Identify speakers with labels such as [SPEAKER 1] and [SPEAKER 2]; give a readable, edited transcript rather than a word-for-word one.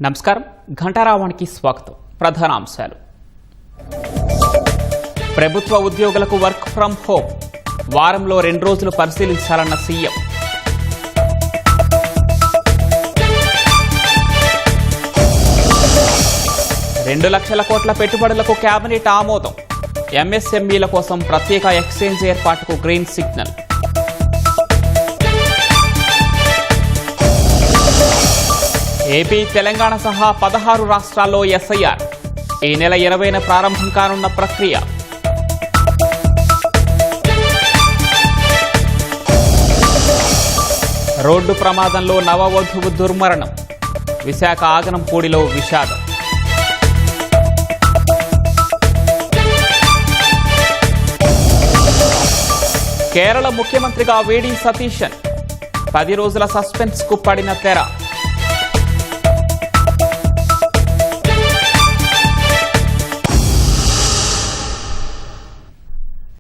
[SPEAKER 1] నమస్కారం ఘంటారావానికి స్వాగతం. ప్రధానాంశాలు. ప్రభుత్వ ఉద్యోగులకు వర్క్ ఫ్రం హోమ్ వారంలో 2 రోజులు పరిశీలించాలన్న సీఎం. $2 లక్షల కోట్ల పెట్టుబడులకు కేబినెట్ ఆమోదం. ఎంఎస్ఎంఈల కోసం ప్రత్యేక ఎక్స్చేంజ్ ఏర్పాటుకు గ్రీన్ సిగ్నల్. ఏపీ, తెలంగాణ సహా 16 రాష్ట్రాల్లో ఎస్ఐఆర్ ఈ నెల 20న ప్రారంభం కానున్న ప్రక్రియ. రోడ్డు ప్రమాదంలో నవవధువు దుర్మరణం. విశాఖ ఆగనంపూడిలో విషాదం. కేరళ ముఖ్యమంత్రిగా వీడి సతీశన్ 10 రోజుల సస్పెన్స్ కు పడిన తెర.